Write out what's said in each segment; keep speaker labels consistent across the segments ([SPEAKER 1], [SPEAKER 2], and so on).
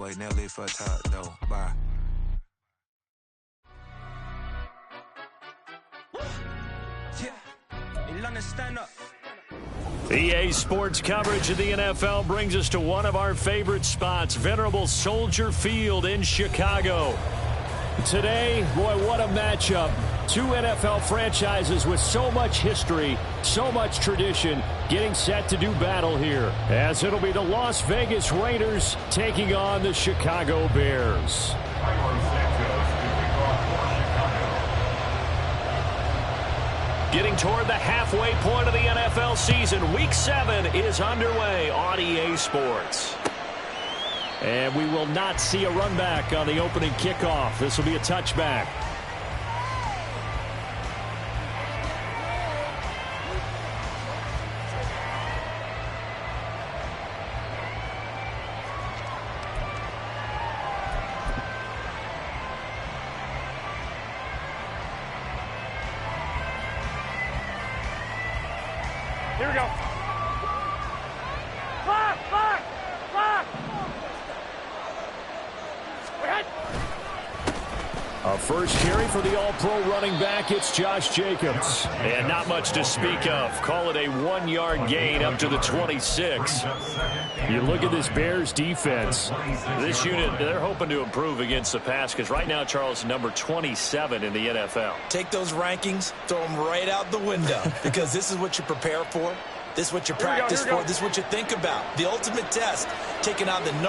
[SPEAKER 1] Wait, now leave for a top, though. Bye.
[SPEAKER 2] EA Sports coverage of the NFL brings us to one of our favorite spots, venerable Soldier Field in Chicago. Today, boy, what a matchup. Two NFL franchises with so much history, so much tradition, getting set to do battle here, as it'll be the Las Vegas Raiders taking on the Chicago Bears. Getting toward the halfway point of the NFL season, Week 7 is underway on EA Sports. And we will not see a run back on the opening kickoff. This will be a touchback.
[SPEAKER 3] Here we go. Block! Block! Block!
[SPEAKER 2] A first carry for the all-pro running back, it's Josh Jacobs. And not much to speak of. Call it a 1-yard gain up to the 26. You look at this Bears defense. This unit, they're hoping to improve against the pass because right now, Charles, number 27 in the NFL.
[SPEAKER 4] Take those rankings, throw them right out the window because this is what you prepare for. This is what you practice for. This is what you think about. The ultimate test, taking on the #1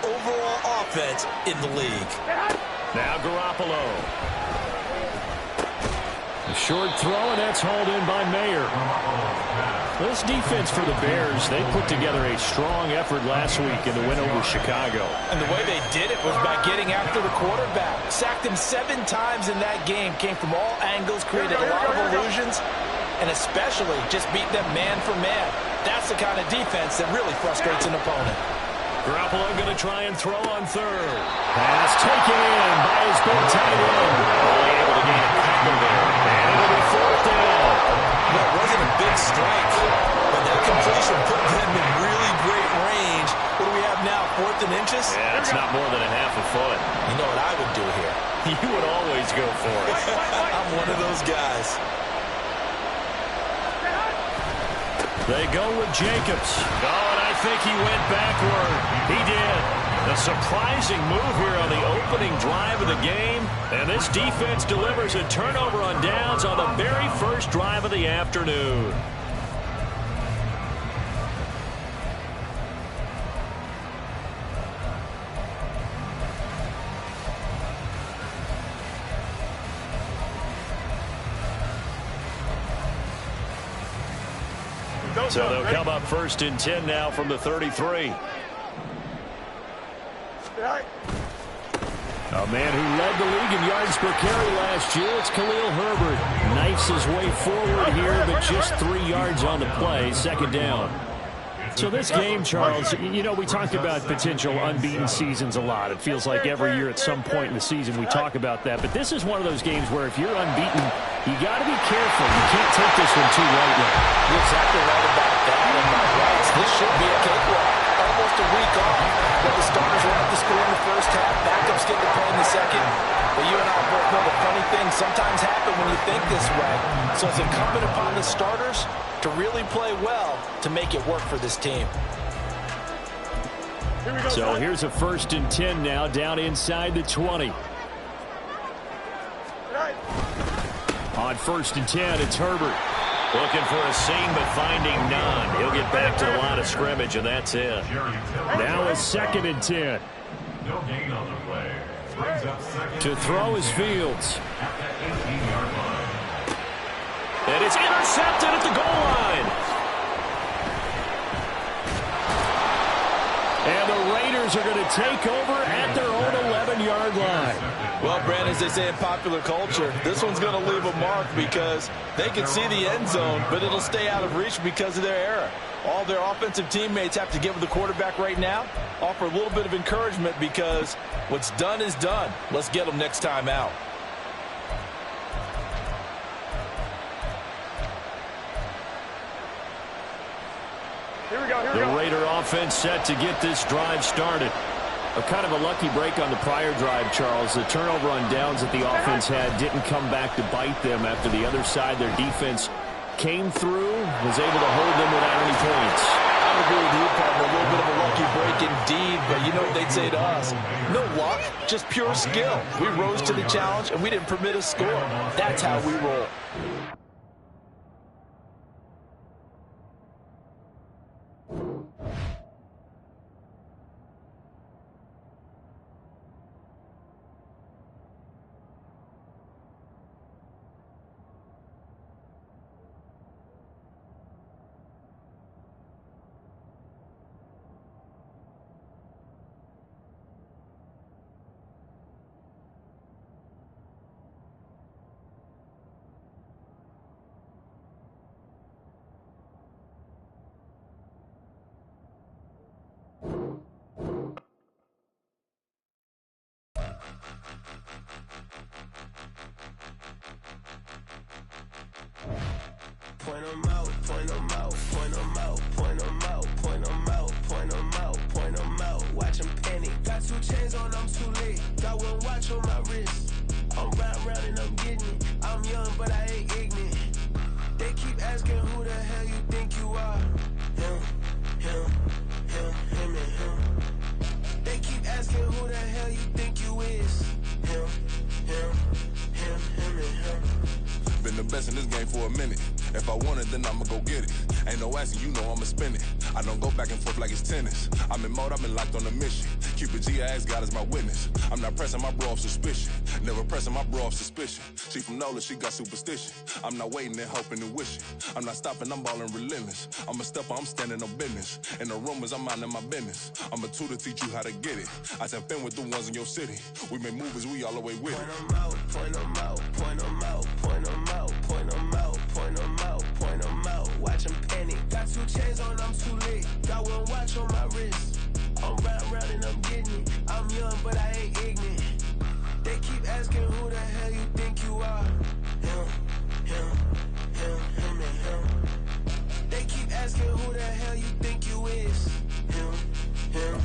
[SPEAKER 4] overall offense in the league.
[SPEAKER 2] Now Garoppolo. A short throw, and that's hauled in by Mayer. This defense for the Bears, they put together a strong effort last week in the win over Chicago.
[SPEAKER 4] And the way they did it was by getting after the quarterback. Sacked him 7 times in that game. Came from all angles, created a lot of illusions, and especially just beat them man for man. That's the kind of defense that really frustrates an opponent.
[SPEAKER 2] Garoppolo going to try and throw on third. Pass taken in by his big tight end. Only able to gain a couple there. And it'll be 4th down.
[SPEAKER 4] Well, it wasn't a big strike, but that completion put them in really great range. What do we have now, 4th and inches?
[SPEAKER 2] Yeah, it's not more than a half a foot.
[SPEAKER 4] You know what I would do here?
[SPEAKER 2] You would always go for it.
[SPEAKER 4] I'm one of those guys.
[SPEAKER 2] They go with Jacobs. Oh, and I think he went backward. He did. A surprising move here on the opening drive of the game. And this defense delivers a turnover on downs on the very first drive of the afternoon. So they'll come up 1st and 10 now from the 33. A man who led the league in yards per carry last year, it's Khalil Herbert. Knifes his way forward here, but just 3 yards on the play, 2nd down. So this game, Charles, you know, we talked about potential unbeaten seasons a lot. It feels like every year at some point in the season we talk about that. But this is one of those games where if you're unbeaten, you got to be careful. You can't take this one too lightly.
[SPEAKER 4] You're exactly right about that. And my rights, this should be a cakewalk. Almost a week off. But the starters will have to score in the first half. Backups get to play in the second. But you and I both know the funny things sometimes happen when you think this way. So it's incumbent upon the starters to really play well to make it work for this team.
[SPEAKER 2] So here's a 1st and 10 now, down inside the 20. On 1st and 10, it's Herbert. Looking for a seam, but finding none. He'll get back to the line of scrimmage, and that's it. Now a 2nd and 10.
[SPEAKER 5] No gain on the play. Brings up 2nd.
[SPEAKER 2] To throw is Fields. And it's intercepted at the goal line. And the Raiders are going to take over at their own 11-yard line.
[SPEAKER 4] Well, Brandon, as they say in popular culture, this one's going to leave a mark because they can see the end zone, but it'll stay out of reach because of their error. All their offensive teammates have to give the quarterback right now, offer a little bit of encouragement because what's done is done. Let's get them next time out.
[SPEAKER 3] Here we go.
[SPEAKER 2] The Raider offense set to get this drive started. A kind of a lucky break on the prior drive, Charles. The turnover on downs that the offense had didn't come back to bite them after the other side. Their defense came through, was able to hold them without any points.
[SPEAKER 4] I agree with you, partner. A little bit of a lucky break indeed, but you know what they'd say to us? No luck, just pure skill. We rose to the challenge, and we didn't permit a score. That's how we roll.
[SPEAKER 6] Point them out, point them out, point them out, point them out, point them out, point them out, point them out. Watch them panic. Got 2 chains on, I'm too late. Got 1 watch on my wrist. I'm round and I'm getting it. I'm young, but I ain't ignorant. They keep asking who the hell you think you are. Him, and him. They keep asking who the hell you think you is. Him, and him.
[SPEAKER 7] Been the best in this game for a minute. If I want it, then I'ma go get it. Ain't no asking, you know I'ma spin it. I don't go back and forth like it's tennis. I'm in mode, I've been locked on a mission. Cupid G, I ask God as my witness. I'm not pressing my bro off suspicion. Never pressing my bro off suspicion. She from Nola, she got superstition. I'm not waiting and hoping and wishing. I'm not stopping, I'm balling relentless. I'm a stepper, I'm standing on business. In the rumors, I'm minding my business. I'm a tutor, teach you how to get it. I said, been with the ones in your city. We make movies, we all the way with it.
[SPEAKER 6] Point them out, point them out, point them out, point them out, point them out, point them out, point them out. Watch them panic. Got 2 chains on, I'm too late. Got 1 watch on my wrist. I'm round and I'm getting it. I'm young, but I ain't ignorant. They keep asking who the hell you think you are. Him, and him. They keep asking who the hell you think you is. Him, and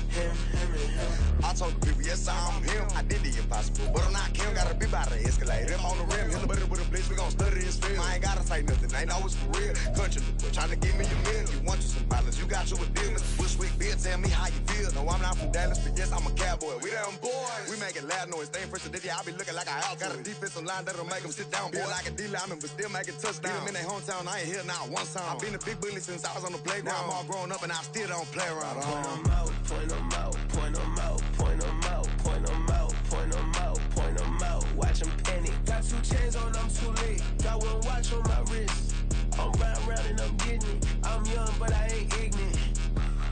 [SPEAKER 6] him.
[SPEAKER 8] I told the people, yes, I'm him. I did the impossible, but I'm not Kim. Gotta be by the escalate. Him on the rim, hit the butter with a blitz. We gon' study his film. I ain't gotta say nothing. Ain't always for real. Country, trying to give me a meal. You want you some violence, you got you a deal. Mr. Bushwick, Bill, tell me how you feel. No, I'm not from Dallas, but yes, I'm a cowboy. We them boys. We making loud noise. Staying first to I be looking like a house. Got a defensive line that'll make them sit down. Feel like a D-lineman, but still making touchdowns. Beat them in their hometown. I ain't here now one time. I've been a big bully since I was on the playground. Now I'm all grown up and I still don't play around.
[SPEAKER 6] Point them out, point them out, point them out, point them out, point them out, point them out, point them out. Watch them panic. Got 2 chains on, I'm too late. Got 1 watch on my wrist. I'm round and I'm getting it. I'm young, but I ain't ignorant.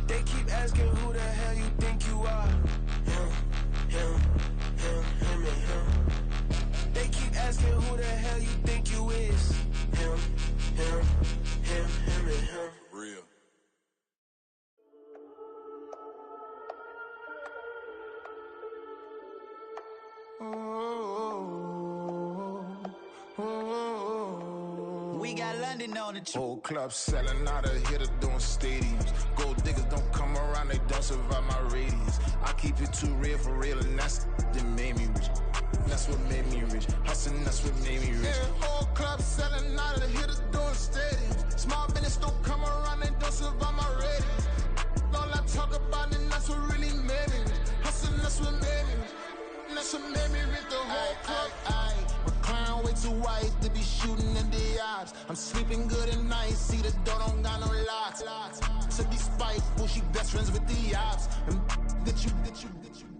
[SPEAKER 6] They keep asking who the hell you think you are. Him, and him. They keep asking who the hell you think you is. Him, and him.
[SPEAKER 7] Real.
[SPEAKER 6] We got London on the
[SPEAKER 9] Whole club selling out of hitter doing stadiums. Gold diggers don't come around, they don't survive my radius. I keep it too real for real, and that's that made me rich. That's what made me rich. Hustling, that's what made me rich. Yeah, whole club selling out of hitters doing stadiums. Small business don't come around, they don't survive my radius. All I talk about it, that's what really made me rich. Hustling, that's what made me rich. And that's what made me rich. The whole club. My clown way too white to be shooting in the eyes. I'm sleeping good at night, see the door don't got no locks. To be spiteful, she best friends with the ops. And that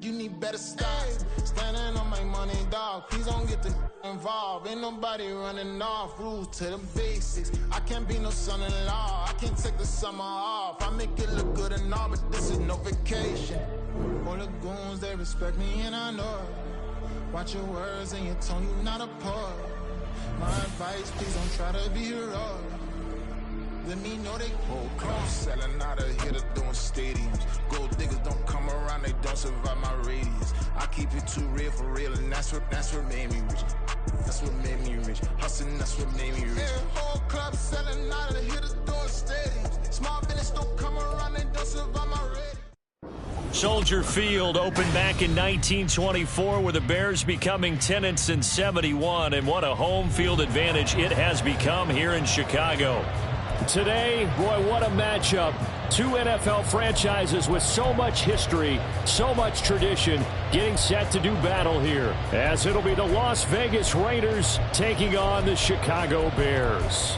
[SPEAKER 9] you need better stop. Standing on my money, dog. Please don't get the involved. Ain't nobody running off. Rules to the basics. I can't be no son-in-law. I can't take the summer off. I make it look good and all, but this is no vacation. All the goons, they respect me and I know it. Watch your words and your tone, you not a poet. My advice, please don't try to be heroic. Let me know they whole club selling out of hitter doing stadiums. Gold diggers don't come around, they don't survive my radius. I keep it too real for real, and that's what made me rich. That's what made me rich. Hustling, that's what made me rich. Yeah, whole club selling out of hitters doing stadiums. Small business don't come around, they don't survive my radius.
[SPEAKER 2] Soldier Field opened back in 1924 with the Bears becoming tenants in 71, and what a home field advantage it has become here in Chicago. Today, boy, what a matchup. Two NFL franchises with so much history, so much tradition, getting set to do battle here, as it'll be the Las Vegas Raiders taking on the Chicago Bears.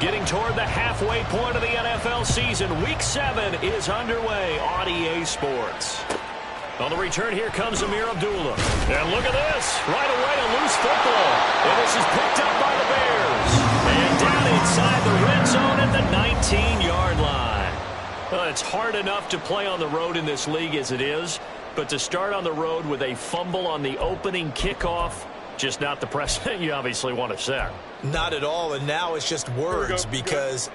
[SPEAKER 2] Getting toward the halfway point of the NFL season, Week 7 is underway on EA Sports. On the return, here comes Amir Abdullah. And look at this. Right away, a loose football. And this is picked up by the Bears. And down inside the red zone at the 19-yard line. Well, it's hard enough to play on the road in this league as it is, but to start on the road with a fumble on the opening kickoff, just not the precedent you obviously want to set.
[SPEAKER 4] Not at all, and now it's just words because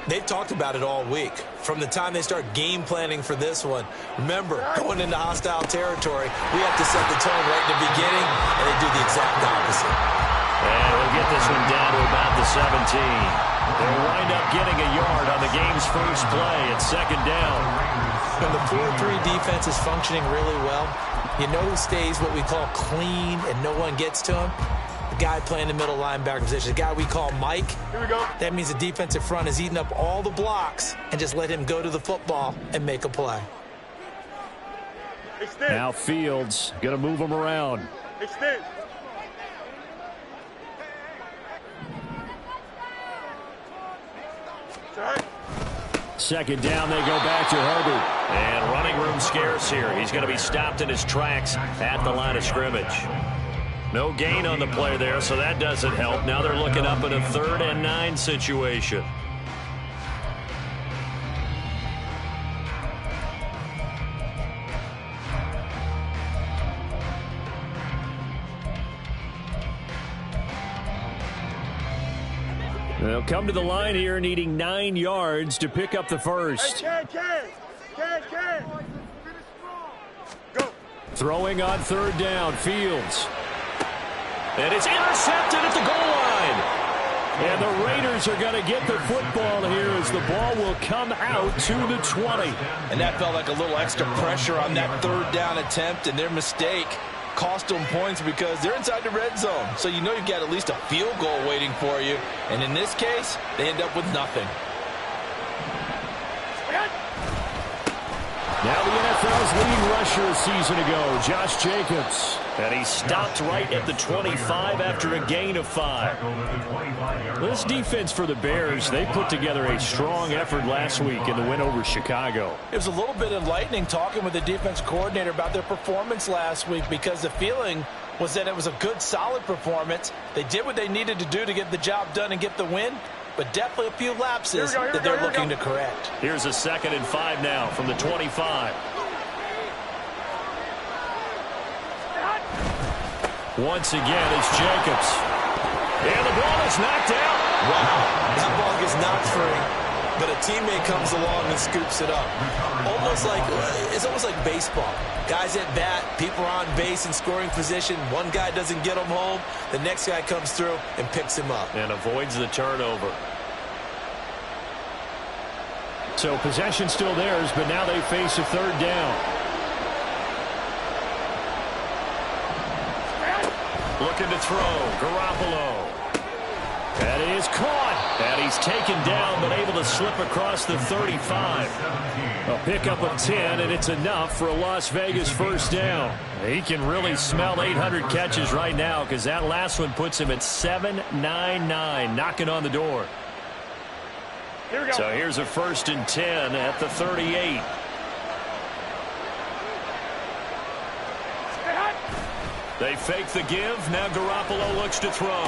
[SPEAKER 4] they've talked about it all week. From the time they start game planning for this one, remember, going into hostile territory, we have to set the tone right in the beginning, and they do the exact opposite.
[SPEAKER 2] And we'll get this one down to about the 17. They'll wind up getting a yard on the game's first play at second down.
[SPEAKER 4] When the 4-3 defense is functioning really well, you know who stays what we call clean and no one gets to him? The guy playing the middle linebacker position, the guy we call Mike.
[SPEAKER 3] Here we go.
[SPEAKER 4] That means the defensive front is eating up all the blocks and just let him go to the football and make a play.
[SPEAKER 3] Extend.
[SPEAKER 2] Now Fields going to move him around.
[SPEAKER 3] Extend.
[SPEAKER 2] Second down, they go back to Herbert. And running room scarce here. He's going to be stopped in his tracks at the line of scrimmage. No gain on the play there, so that doesn't help. Now they're looking up in a 3rd and 9 situation. They'll come to the line here needing 9 yards to pick up the first.
[SPEAKER 3] Hey, Go.
[SPEAKER 2] Throwing on 3rd down, Fields. And it's intercepted at the goal line. And the Raiders are going to get the football here as the ball will come out to the 20.
[SPEAKER 4] And that felt like a little extra pressure on that 3rd down attempt, and their mistake cost them points because they're inside the red zone. So you know you've got at least a field goal waiting for you. And in this case, they end up with nothing.
[SPEAKER 2] Now the NFL's leading rusher a season ago, Josh Jacobs. And he stopped right at the 25 after a gain of 5. This defense for the Bears, they put together a strong effort last week in the win over Chicago.
[SPEAKER 4] It was a little bit enlightening talking with the defense coordinator about their performance last week because the feeling was that it was a good, solid performance. They did what they needed to do to get the job done and get the win, but definitely a few lapses that they're looking to correct.
[SPEAKER 2] Here's a 2nd and 5 now from the 25. Once again, it's Jacobs. And the ball is knocked out.
[SPEAKER 4] Wow, that ball gets knocked free, but a teammate comes along and scoops it up. It's almost like baseball. Guys at bat, people are on base in scoring position. One guy doesn't get him home. The next guy comes through and picks him up.
[SPEAKER 2] And avoids the turnover. So possession still theirs, but now they face a 3rd down. Looking to throw, Garoppolo. That is caught. And he's taken down, but able to slip across the 35. A pickup of 10, and it's enough for a Las Vegas 1st down. He can really smell 800 catches right now because that last one puts him at 799, knocking on the door.
[SPEAKER 3] Here we go.
[SPEAKER 2] So here's a 1st and 10 at the 38. They fake the give. Now Garoppolo looks to throw.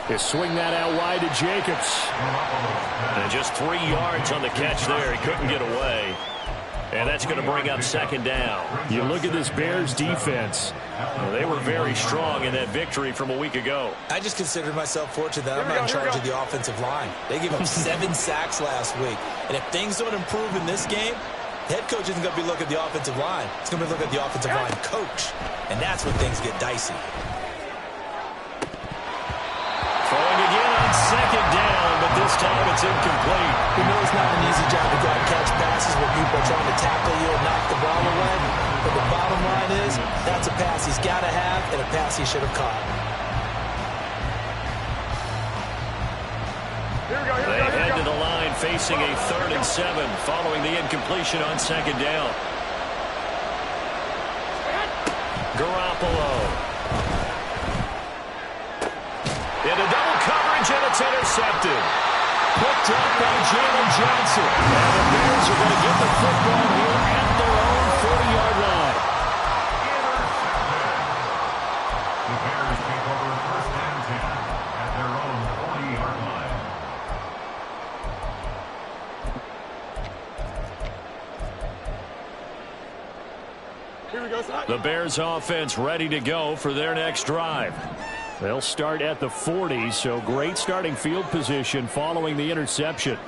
[SPEAKER 2] They swing that out wide to Jacobs. And just 3 yards on the catch there. He couldn't get away. And that's going to bring up 2nd down. You look at this Bears defense. Well, they were very strong in that victory from a week ago.
[SPEAKER 4] I just considered myself fortunate that I'm not in charge of the offensive line. They gave up 7 sacks last week. And if things don't improve in this game, the head coach isn't going to be looking at the offensive line. He's going to be looking at the offensive line coach. And that's when things get dicey.
[SPEAKER 2] time it's incomplete.
[SPEAKER 4] We know it's not an easy job to go out and catch passes where people are trying to tackle you and knock the ball away. But the bottom line is, that's a pass he's got to have and a pass he should have caught.
[SPEAKER 2] They head to the line facing a 3rd and 7 following the incompletion on 2nd down. Garoppolo. Into double coverage, and it's intercepted. Picked up by Jalen Johnson. And the Bears are going to get the football here at their own 40-yard line.
[SPEAKER 5] The Bears take over 1st and 10 at their own 40-yard line.
[SPEAKER 3] Here we go, son.
[SPEAKER 2] The Bears offense ready to go for their next drive. They'll start at the 40, so great starting field position following the interception.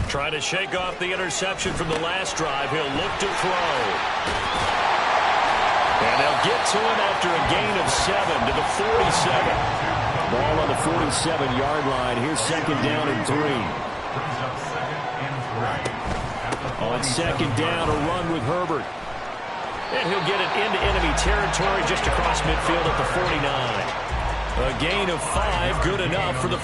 [SPEAKER 2] Trying to shake off the interception from the last drive. He'll look to throw. And they'll get to him after a gain of 7 to the 47. Ball on the 47-yard line. Here's 2nd down and 3.
[SPEAKER 5] Brings up 2nd and 3.
[SPEAKER 2] On 2nd down, a run with Herbert. And he'll get it into enemy territory just across midfield at the 49. A gain of 5, good enough for the...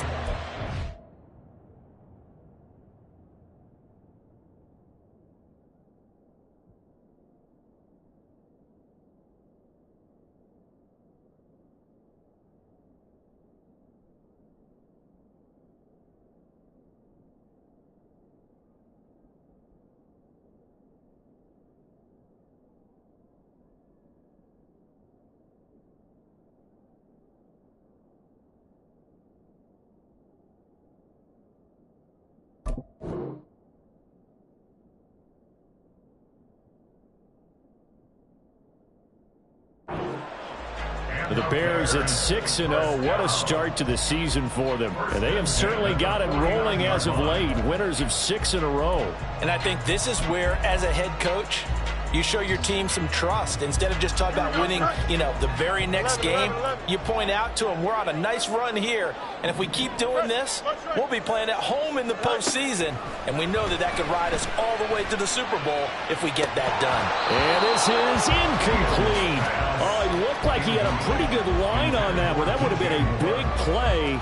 [SPEAKER 2] The Bears at 6-0. What a start to the season for them. And they have certainly got it rolling as of late. Winners of 6 in a row.
[SPEAKER 4] And I think this is where, as a head coach, you show your team some trust. Instead of just talking about winning, the very next game, you point out to them, we're on a nice run here. And if we keep doing this, we'll be playing at home in the postseason. And we know that could ride us all the way to the Super Bowl if we get that done.
[SPEAKER 2] And this is incomplete. Oh, it looked like he had a pretty good line on that one. That would have been a big play,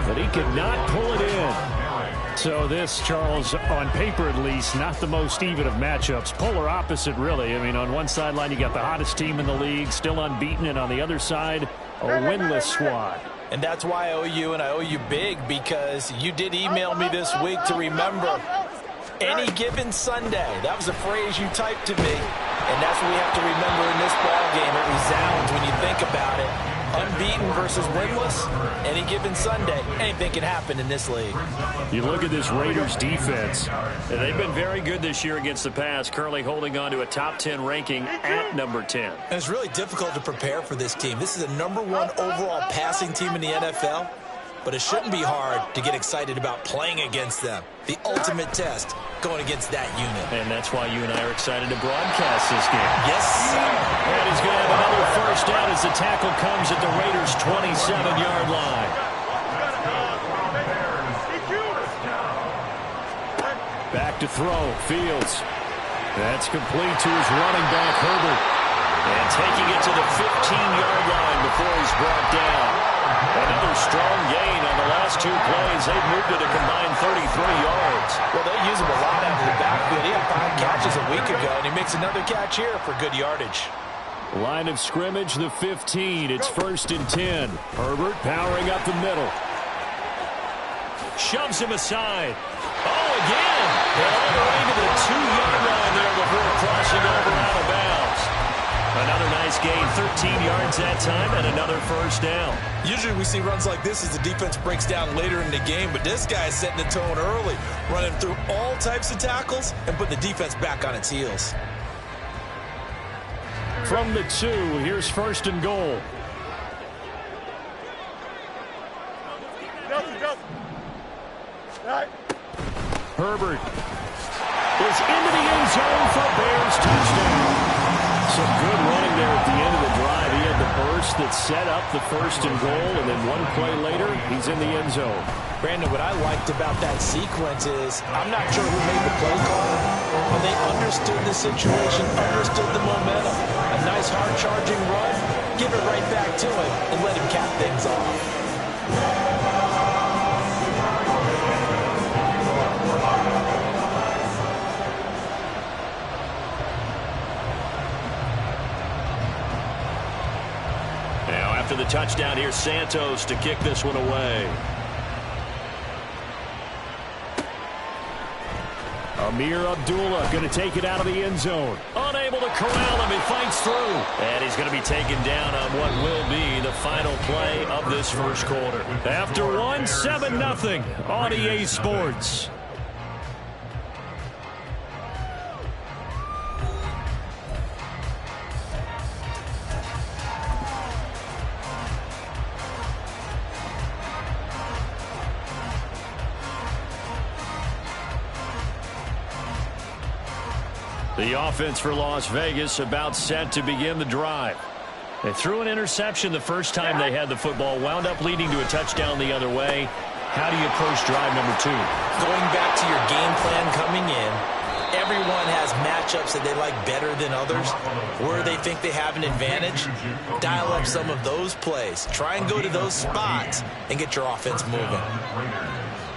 [SPEAKER 2] but he could not pull it in.
[SPEAKER 10] So this, Charles, on paper at least, not the most even of matchups. Polar opposite, really. I mean, on one sideline, you got the hottest team in the league, still unbeaten, and on the other side, a winless squad.
[SPEAKER 4] And that's why I owe you, and I owe you big, because you did email me this week to remember any given Sunday. That was a phrase you typed to me, and that's what we have to remember in this ball game. It resounds when you think about it. Unbeaten versus winless, any given Sunday, anything can happen in this league.
[SPEAKER 2] You look at this Raiders defense, and they've been very good this year against the pass, currently holding on to a top 10 ranking at number 10.
[SPEAKER 4] And it's really difficult to prepare for this team. This is a #1 overall passing team in the NFL, but it shouldn't be hard to get excited about playing against them. The ultimate test going against that unit.
[SPEAKER 2] And that's why you and I are excited to broadcast this game.
[SPEAKER 4] Yes, sir.
[SPEAKER 2] And he's going to have another first down as the tackle comes at the Raiders' 27-yard line. Back to throw, Fields. That's complete to his running back, Herbert. And taking it to the 15-yard line before he's brought down. Another strong gain on the last 2 plays. They've moved it a combined 33 yards.
[SPEAKER 4] Well, they use him a lot out of the backfield. He had 5 catches a week ago, and he makes another catch here for good yardage.
[SPEAKER 2] Line of scrimmage, the 15. It's 1st and 10. Herbert powering up the middle. Shoves him aside. Oh, again. And all the way to the 2-yard line there before crossing over out of bounds. Another nice gain, 13 yards that time, and another first down.
[SPEAKER 4] Usually we see runs like this as the defense breaks down later in the game, but this guy is setting the tone early, running through all types of tackles and putting the defense back on its heels.
[SPEAKER 2] From the 2, here's 1st and goal. Herbert is into the end zone for Bears touchdown. Some good running there at the end of the drive. He had the burst, that set up the first and goal, and then one play later, he's in the end zone.
[SPEAKER 4] Brandon, what I liked about that sequence is I'm not sure who made the play call, but they understood the situation, understood the momentum. A nice hard-charging run, give it right back to him, and let him cap things off.
[SPEAKER 2] After the touchdown, here's Santos to kick this one away. Amir Abdullah going to take it out of the end zone. Unable to corral him. He fights through. And he's going to be taken down on what will be the final play of this first quarter. After one, 7-0 on EA Sports. The offense for Las Vegas about set to begin the drive. They threw an interception the first time they had the football, wound up leading to a touchdown the other way. How do you approach drive number 2?
[SPEAKER 4] Going back to your game plan coming in, everyone has matchups that they like better than others, where they think they have an advantage. Dial up some of those plays. Try and go to those spots and get your offense moving.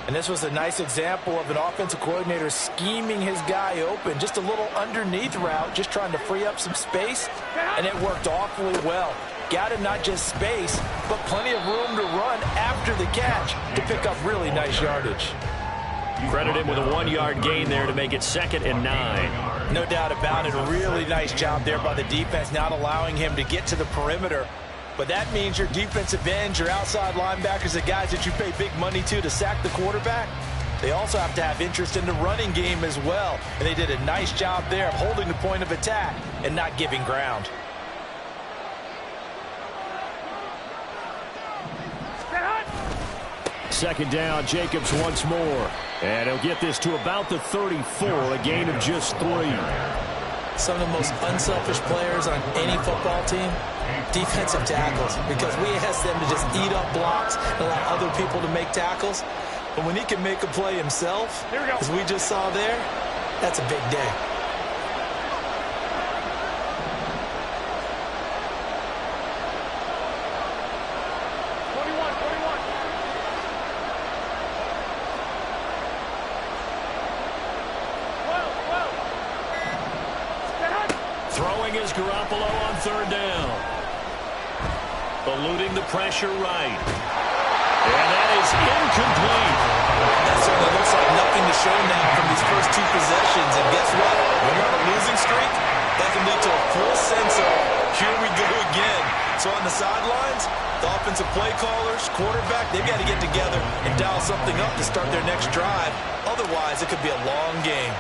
[SPEAKER 4] And this was a nice example of an offensive coordinator scheming his guy open. Just a little underneath route, just trying to free up some space, and it worked awfully well. Got him not just space, but plenty of room to run after the catch to pick up really nice yardage.
[SPEAKER 2] Credit him with a 1-yard gain there to make it 2nd and 9.
[SPEAKER 4] No doubt about it. A really nice job there by the defense, not allowing him to get to the perimeter. But that means your defensive ends, your outside linebackers, the guys that you pay big money to sack the quarterback, they also have to have interest in the running game as well. And they did a nice job there of holding the point of attack and not giving ground.
[SPEAKER 2] Second down, Jacobs once more. And he'll get this to about the 34, a gain of just 3.
[SPEAKER 4] Some of the most unselfish players on any football team, defensive tackles, because we ask them to just eat up blocks and allow other people to make tackles. But when he can make a play himself, as we just saw there, that's a big day.
[SPEAKER 2] Throwing is Garoppolo on 3rd down. Eluding the pressure right. And that is incomplete.
[SPEAKER 4] That certainly looks like nothing to show now from these first 2 possessions. And guess what? When you're on a losing streak, that can lead to a full sense of, here we go again. So on the sidelines, the offensive play callers, quarterback, they've got to get together and dial something up to start their next drive. Otherwise, it could be a long game.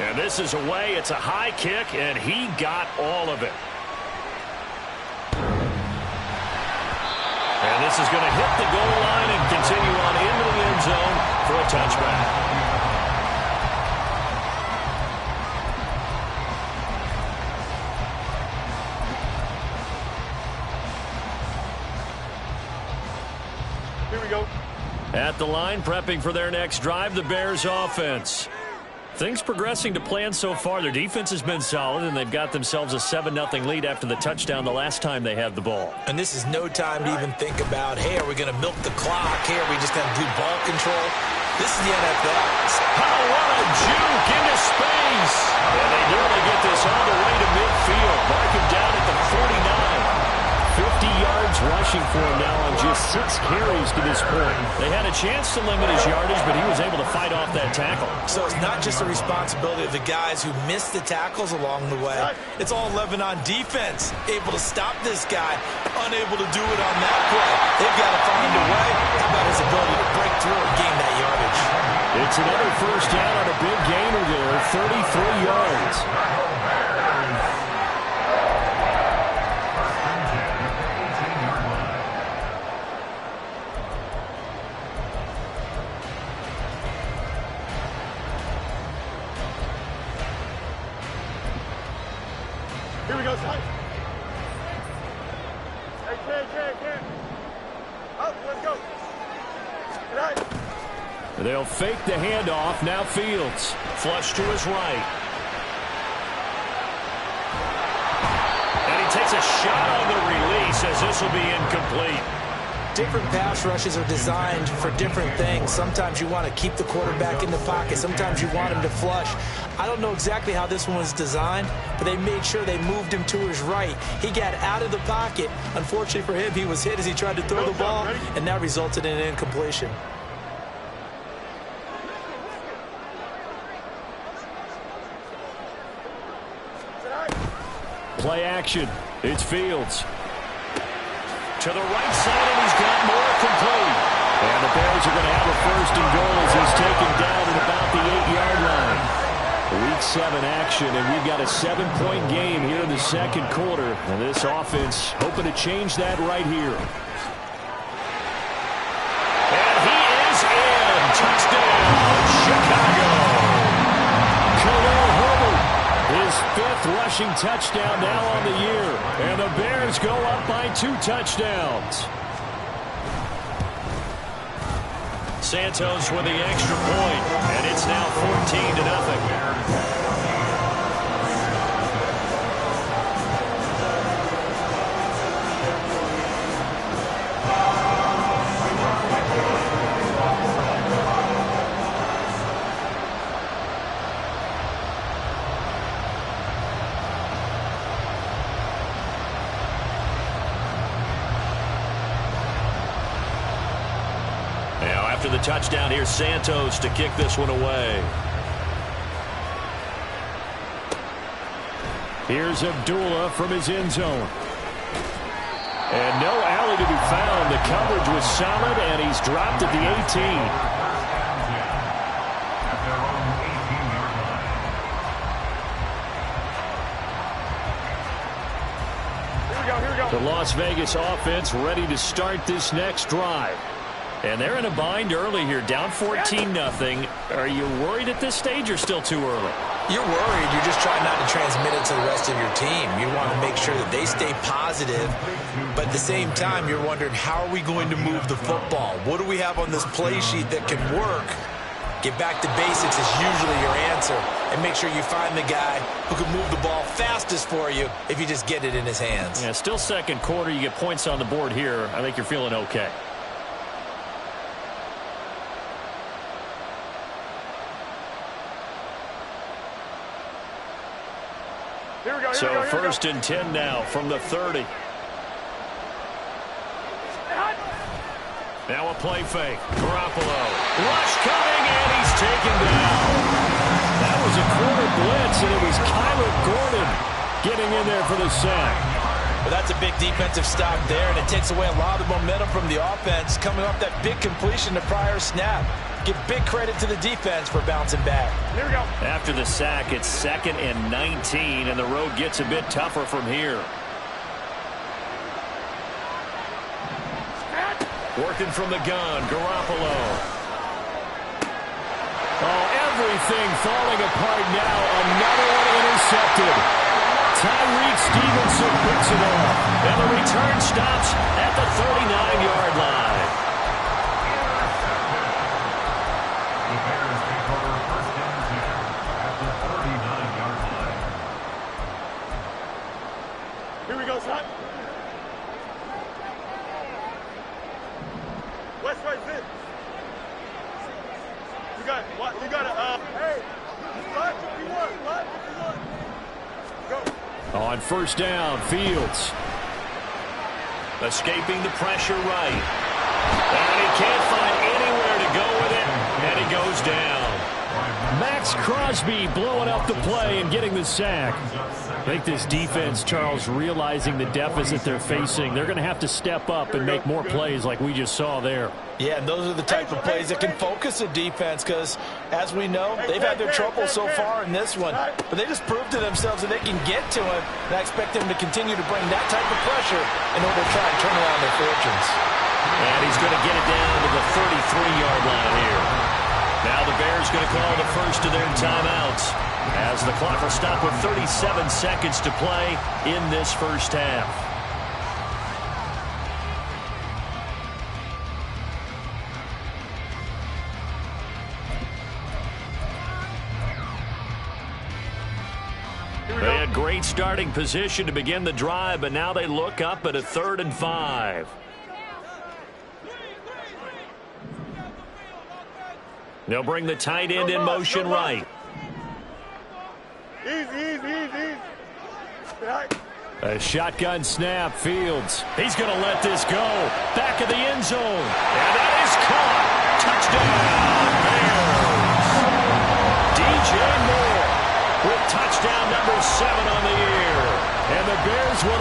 [SPEAKER 2] And this is away. It's a high kick, and he got all of it. And this is going to hit the goal line and continue on into the end zone for a touchback.
[SPEAKER 3] Here we go.
[SPEAKER 2] At the line, prepping for their next drive, the Bears offense. Things progressing to plan so far. Their defense has been solid, and they've got themselves a 7-0 lead after the touchdown the last time they had the ball.
[SPEAKER 4] And this is no time to even think about, hey, are we going to milk the clock? Hey, are we just going to do ball control? This is the NFL.
[SPEAKER 2] Oh, what a juke into space. And they nearly get this all the way to midfield. Mark him down at the 49. 50 yards rushing for him now on just 6 carries to this point. They had a chance to limit his yardage, but he was able to fight off that tackle.
[SPEAKER 4] So it's not just a responsibility of the guys who missed the tackles along the way. It's all 11 on defense, able to stop this guy, unable to do it on that play. They've got to find a way. How about his ability to break through and gain that yardage?
[SPEAKER 2] It's another first down on a big gainer there, 33 yards.
[SPEAKER 3] Here we go, let's go.
[SPEAKER 2] They'll fake the handoff. Now Fields. Flush to his right. And he takes a shot on the release as this will be incomplete.
[SPEAKER 4] Different pass rushes are designed for different things. Sometimes you want to keep the quarterback in the pocket. Sometimes you want him to flush. I don't know exactly how this one was designed, but they made sure they moved him to his right. He got out of the pocket. Unfortunately for him, he was hit as he tried to throw the ball, and that resulted in an incompletion.
[SPEAKER 2] Play action. It's Fields. To the right side, and he's got more complete. And the Bears are going to have a first and goal as he's taken down at about the 8-yard line. Week 7 action, and we've got a 7-point game here in the second quarter. And this offense hoping to change that right here. And he is in. Touchdown, Chicago. Khalil Herbert, his 5th rushing touchdown now on the year. And the Bears go up by 2 touchdowns. Santos with the extra point, and it's now 14-0. After the touchdown, here's Santos to kick this one away. Here's Abdullah from his end zone. And no alley to be found. The coverage was solid, and he's dropped at the 18. The Las Vegas offense ready to start this next drive. And they're in a bind early here, down 14-0. Are you worried at this stage or still too early?
[SPEAKER 4] You're worried. You're just trying not to transmit it to the rest of your team. You want to make sure that they stay positive. But at the same time, you're wondering, how are we going to move the football? What do we have on this play sheet that can work? Get back to basics is usually your answer. And make sure you find the guy who can move the ball fastest for you if you just get it in his hands.
[SPEAKER 2] Yeah, still second quarter. You get points on the board here. I think you're feeling okay. So first and 10 now from the 30. Now a play fake. Garoppolo. Rush coming, and he's taken down. That was a quarter blitz, and it was Kyler Gordon getting in there for the sack.
[SPEAKER 4] Well, that's a big defensive stop there, and it takes away a lot of momentum from the offense coming off that big completion the prior snap. Give big credit to the defense for bouncing back.
[SPEAKER 3] Here we go.
[SPEAKER 2] After the sack, it's 2nd and 19, and the road gets a bit tougher from here. Working from the gun, Garoppolo. Oh, everything falling apart now. Another one intercepted. Tyreek Stevenson picks it off, and the return stops at the 39-yard line.
[SPEAKER 5] The Bears take over first and 10 at the 39-yard line.
[SPEAKER 3] Here we go, son. West right fit. You got what? You got a hey. Left if you want. Left if you want. Go.
[SPEAKER 2] On first down, Fields. Escaping the pressure right. And he can't find anywhere to go with it. And he goes down. Max Crosby blowing up the play and getting the sack. I think this defense, Charles, realizing the deficit they're facing, they're going to have to step up and make more plays like we just saw there.
[SPEAKER 4] Yeah, and those are the type of plays that can focus a defense because, as we know, they've had their trouble so far in this one. But they just proved to themselves that they can get to him, and I expect them to continue to bring that type of pressure in order to try and turn around their fortunes.
[SPEAKER 2] And he's going to get it down to the 33-yard line here. Now the Bears going to call the first of their timeouts as the clock will stop with 37 seconds to play in this first half. great starting position to begin the drive, but now they look up at a 3rd and 5. They'll bring the tight end in motion right.
[SPEAKER 3] Easy.
[SPEAKER 2] A shotgun snap, Fields. He's going to let this go. Back of the end zone. And that is caught. Touchdown, Bears. DJ Moore with touchdown number 7 on the year. And the Bears will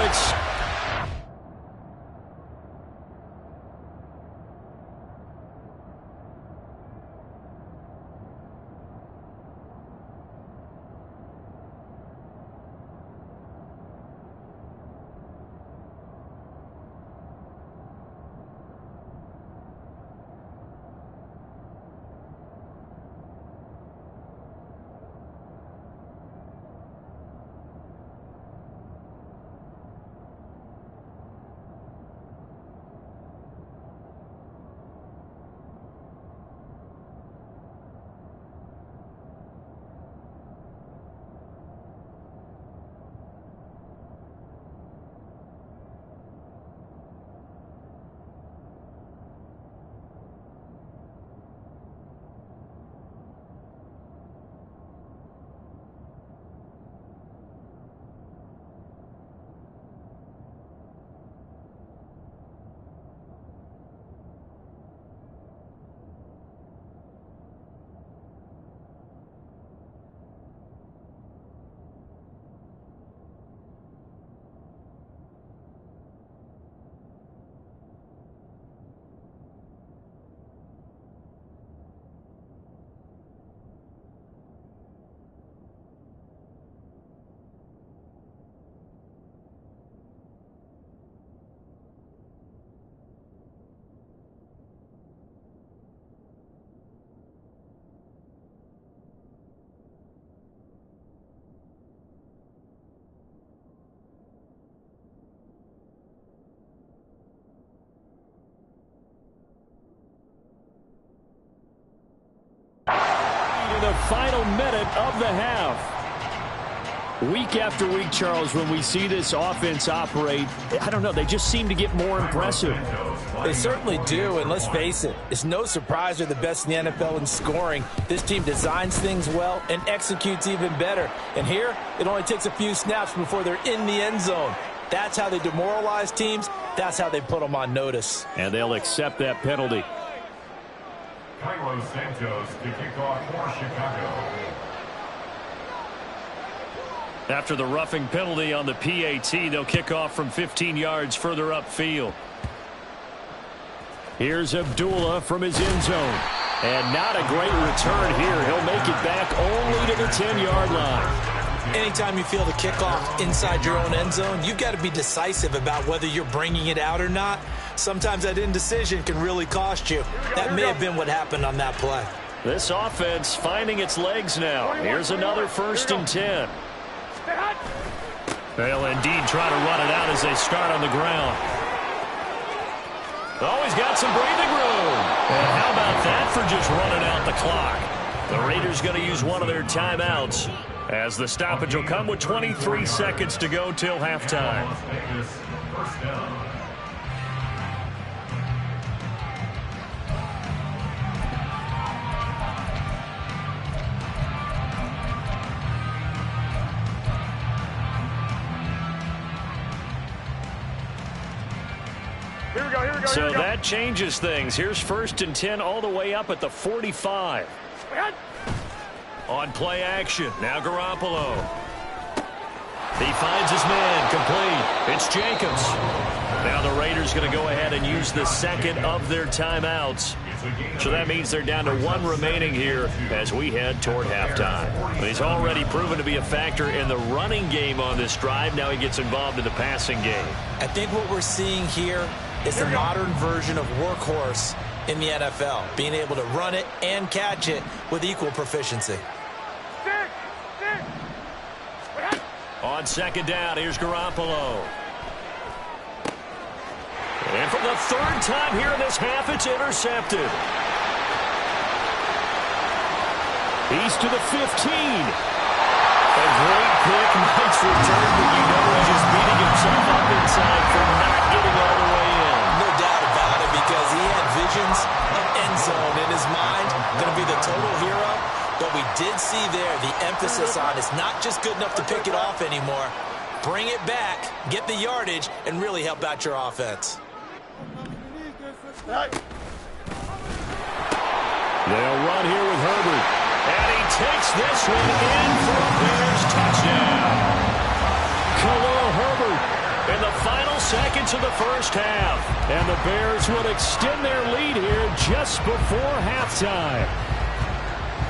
[SPEAKER 2] the final minute of the half. Week after week, Charles, when we see this offense operate, I don't know, they just seem to get more impressive.
[SPEAKER 4] They certainly do, and let's face it, it's no surprise they're the best in the NFL in scoring. This team designs things well and executes even better. And here, it only takes a few snaps before they're in the end zone. That's how they demoralize teams. That's how they put them on notice.
[SPEAKER 2] And they'll accept that penalty.
[SPEAKER 5] Carlos Santos to kick off for Chicago.
[SPEAKER 2] After the roughing penalty on the PAT, they'll kick off from 15 yards further upfield. Here's Abdullah from his end zone. And not a great return here. He'll make it back only to the 10-yard line.
[SPEAKER 4] Anytime you feel the kickoff inside your own end zone, you've got to be decisive about whether you're bringing it out or not. Sometimes that indecision can really cost you. That may have been what happened on that play.
[SPEAKER 2] This offense finding its legs now. Here's another 1st and 10. They'll indeed try to run it out as they start on the ground. Oh, he's got some breathing room. And how about that for just running out the clock? The Raiders going to use one of their timeouts as the stoppage will come with 23 seconds to go till halftime.
[SPEAKER 5] First down.
[SPEAKER 2] So that changes things. Here's 1st and 10 all the way up at the 45. On play action, now Garoppolo. He finds his man, complete. It's Jacobs. Now the Raiders going to go ahead and use the second of their timeouts. So that means they're down to 1 remaining here as we head toward halftime. But he's already proven to be a factor in the running game on this drive. Now he gets involved in the passing game.
[SPEAKER 4] I think what we're seeing here is the modern version of workhorse in the NFL, being able to run it and catch it with equal proficiency.
[SPEAKER 2] On 2nd down, here's Garoppolo. And for the 3rd time here in this half, it's intercepted. He's to the 15. A great pick, nice return, but you know he's just beating himself up inside for not getting all the way in.
[SPEAKER 4] No doubt about it, because he had visions of end zone in his mind. Going to be the total hero. But we did see there the emphasis on it's not just good enough to pick it off anymore. Bring it back, get the yardage, and really help out your offense.
[SPEAKER 2] They'll run here with Herbert. And he takes this one in for a Bears touchdown. Khalil Herbert in the final seconds of the first half. And the Bears will extend their lead here just before halftime.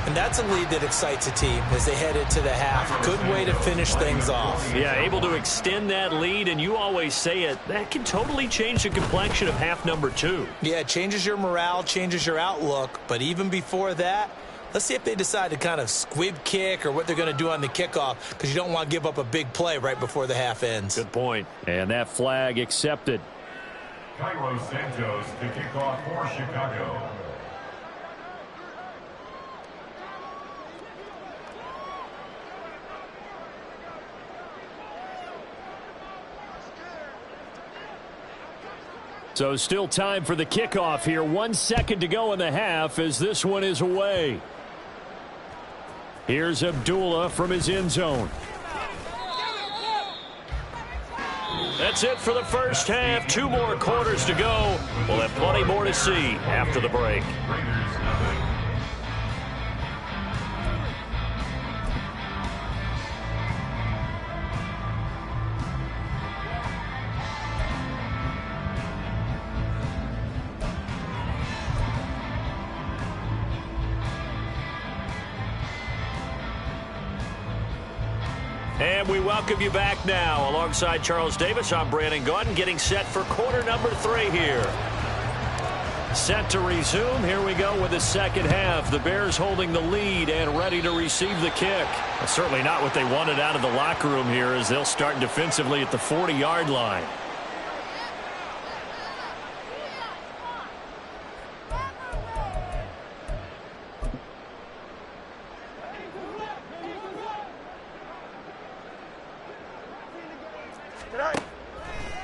[SPEAKER 4] And that's a lead that excites a team as they head into the half. Good way to finish things off.
[SPEAKER 2] Yeah, able to extend that lead, and you always say it, that can totally change the complexion of half number 2.
[SPEAKER 4] Yeah, it changes your morale, changes your outlook. But even before that, let's see if they decide to kind of squib kick or what they're going to do on the kickoff, because you don't want to give up a big play right before the half ends.
[SPEAKER 2] Good point. And that flag accepted.
[SPEAKER 5] Cairo Santos to kick off for Chicago.
[SPEAKER 2] So still time for the kickoff here. 1 second to go in the half as this one is away. Here's Abdullah from his end zone. That's it for the first half. 2 more quarters to go. We'll have plenty more to see after the break. And we welcome you back now. Alongside Charles Davis, I'm Brandon Gaudin, getting set for quarter number 3 here. Set to resume. Here we go with the second half. The Bears holding the lead and ready to receive the kick. Well, certainly not what they wanted out of the locker room here, as they'll start defensively at the 40-yard line.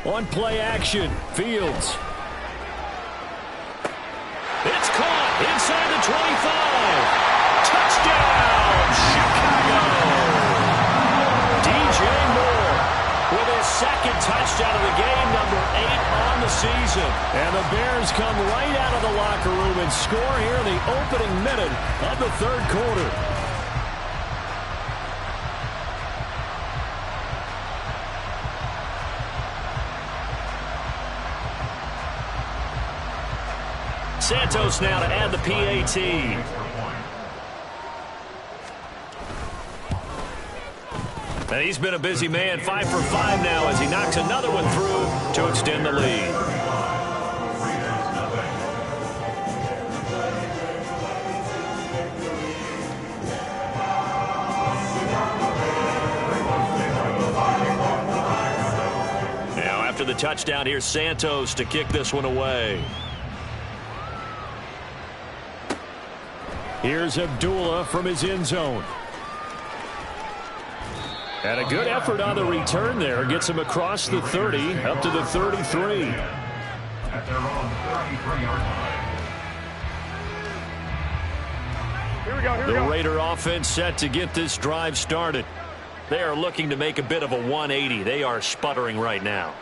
[SPEAKER 2] On play action, Fields. It's caught inside the 25. Touchdown, Chicago. DJ Moore with his second touchdown of the game, number 8 on the season. And the Bears come right out of the locker room and score here in the opening minute of the third quarter. Santos now to add the PAT. And he's been a busy man, 5 for 5 now as he knocks another one through to extend the lead. Now after the touchdown, here's Santos to kick this one away. Here's Abdullah from his end zone. And a good effort on the return there. Gets him across the 30, up to the 33.
[SPEAKER 5] At their own 33-yard line.
[SPEAKER 3] Here we go,
[SPEAKER 2] The Raider offense set to get this drive started. They are looking to make a bit of a 180. They are sputtering right now.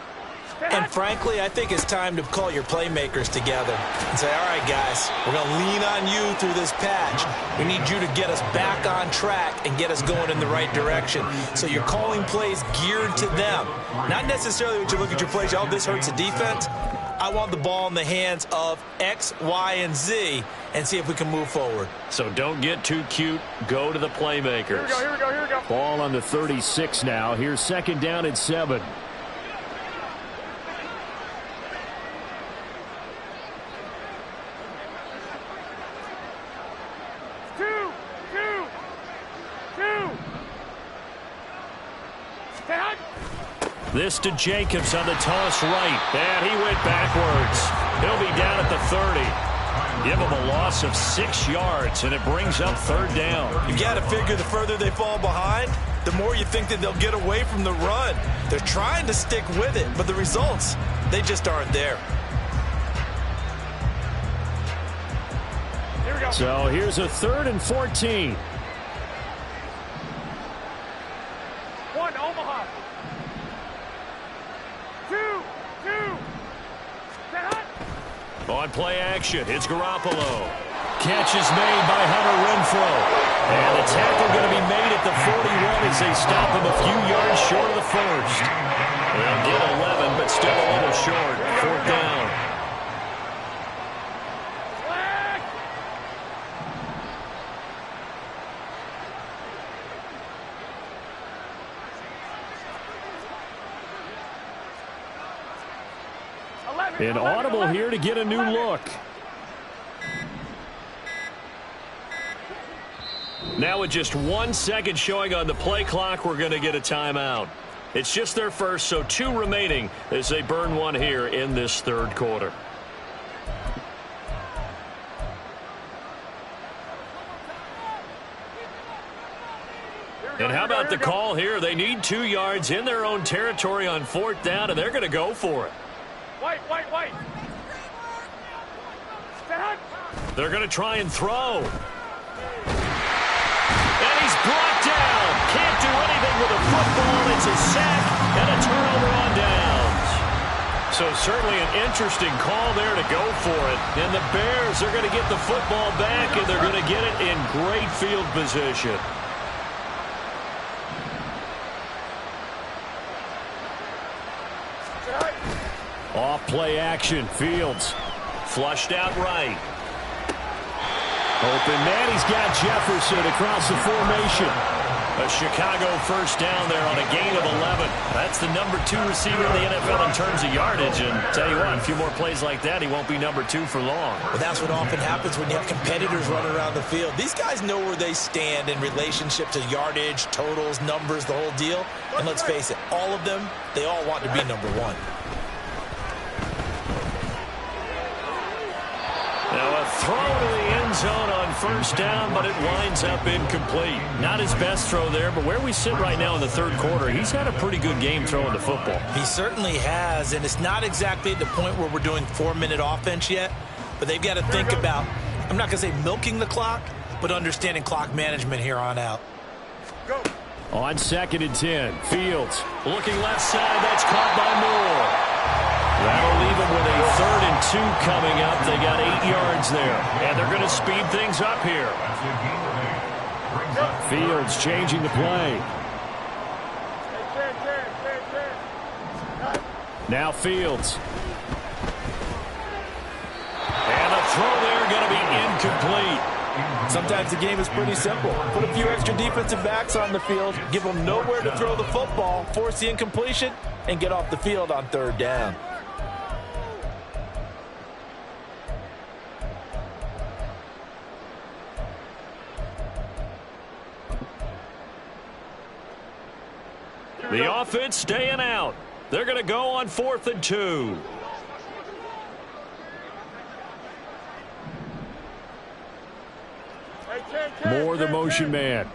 [SPEAKER 4] And frankly, I think it's time to call your playmakers together and say, all right, guys, we're going to lean on you through this patch. We need you to get us back on track and get us going in the right direction. So you're calling plays geared to them. Not necessarily when you look at your plays, oh, this hurts the defense. I want the ball in the hands of X, Y, and Z and see if we can move forward.
[SPEAKER 2] So don't get too cute. Go to the playmakers.
[SPEAKER 3] Here we go.
[SPEAKER 2] Ball on the 36 now. Here's second down and 7. This to Jacobs on the toss right. And he went backwards. He'll be down at the 30. Give him a loss of 6 yards, and it brings up third down.
[SPEAKER 4] You got to figure the further they fall behind, the more you think that they'll get away from the run. They're trying to stick with it, but the results, they just aren't there.
[SPEAKER 2] Here we go. So here's a 3rd and 14.
[SPEAKER 3] 1, Omaha. 2.
[SPEAKER 2] On play action, it's Garoppolo. Catch is made by Hunter Renfrow. And the tackle going to be made at the 41 as they stop him a few yards short of the first. They'll get 11, but still a little short. 4th down. An audible here to get a new look. Now with just 1 second showing on the play clock, we're going to get a timeout. It's just their first, so 2 remaining as they burn one here in this 3rd quarter. And how about the call here? They need 2 yards in their own territory on 4th down, and they're going to go for it.
[SPEAKER 3] White.
[SPEAKER 2] They're going to try and throw. And he's brought down. Can't do anything with a football. It's a sack and a turnover on downs. So certainly an interesting call there to go for it. And the Bears are going to get the football back, and they're going to get it in great field position. Off play action. Fields flushed out right. Open man. He's got Jefferson across the formation. A Chicago 1st down there on a gain of 11. That's the number 2 receiver in the NFL in terms of yardage. And tell you what, a few more plays like that, he won't be number 2 for long.
[SPEAKER 4] Well, that's what often happens when you have competitors running around the field. These guys know where they stand in relationship to yardage, totals, numbers, the whole deal. And let's face it, all of them, they all want to be number 1.
[SPEAKER 2] Now a throw to the end zone on 1st down, but it winds up incomplete. Not his best throw there, but where we sit right now in the 3rd quarter, he's had a pretty good game throwing the football.
[SPEAKER 4] He certainly has, and it's not exactly at the point where we're doing 4-minute offense yet, but they've got to think about, I'm not going to say milking the clock, but understanding clock management here on out.
[SPEAKER 3] Go.
[SPEAKER 2] On 2nd and 10, Fields looking left side. That's caught by Moore. That'll leave them with a 3rd and 2 coming up. They got 8 yards there, and they're going to speed things up here. Fields changing the play. Now Fields. And a throw there going to be incomplete.
[SPEAKER 4] Sometimes the game is pretty simple. Put a few extra defensive backs on the field, give them nowhere to throw the football, force the incompletion, and get off the field on 3rd down.
[SPEAKER 2] The offense staying out. They're going to go on 4th and 2. Moore, the motion man.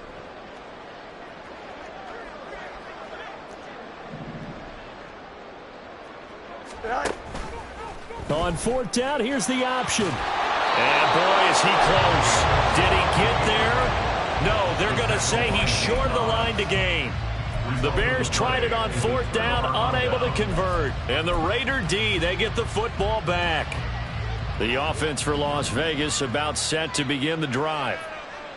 [SPEAKER 2] On 4th down, here's the option. And boy, is he close. Did he get there? No, they're going to say he's short of the line to gain. The Bears tried it on 4th down, unable to convert. And the Raider D, they get the football back. The offense for Las Vegas about set to begin the drive.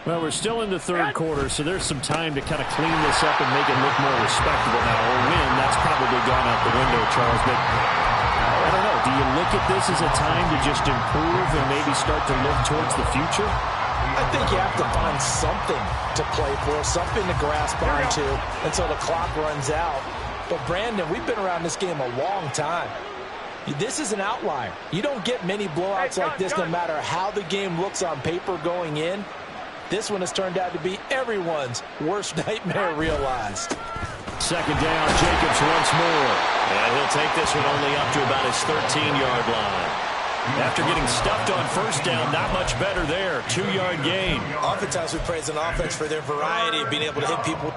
[SPEAKER 2] Well, we're still in the 3rd quarter, so there's some time to kind of clean this up and make it look more respectable now. Or win, that's probably gone out the window, Charles. But I don't know. Do you look at this as a time to just improve and maybe start to look towards the future?
[SPEAKER 4] I think you have to find something to play for, something to grasp onto until the clock runs out. But, Brandon, we've been around this game a long time. This is an outlier. You don't get many blowouts like this no matter how the game looks on paper going in. This one has turned out to be everyone's worst nightmare realized.
[SPEAKER 2] 2nd down, Jacobs once more. And he'll take this one only up to about his 13-yard line. After getting stuffed on 1st down, not much better there. 2-yard gain.
[SPEAKER 4] Oftentimes we praise an offense for their variety of being able to hit people.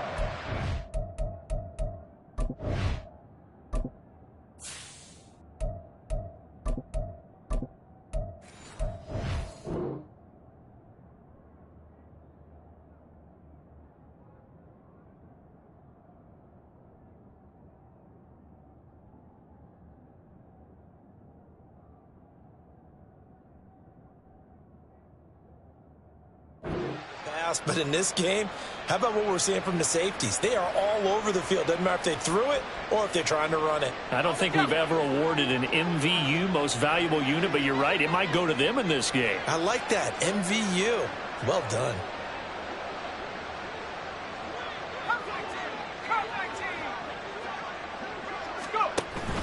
[SPEAKER 4] loss, but in this game, how about what we're seeing from the safeties? They are all over the field. Doesn't matter if they threw it or if they're trying to run it.
[SPEAKER 10] I don't think we've ever awarded an MVU, most valuable unit, but you're right. It might go to them in this game.
[SPEAKER 4] I like that. MVU. Well done.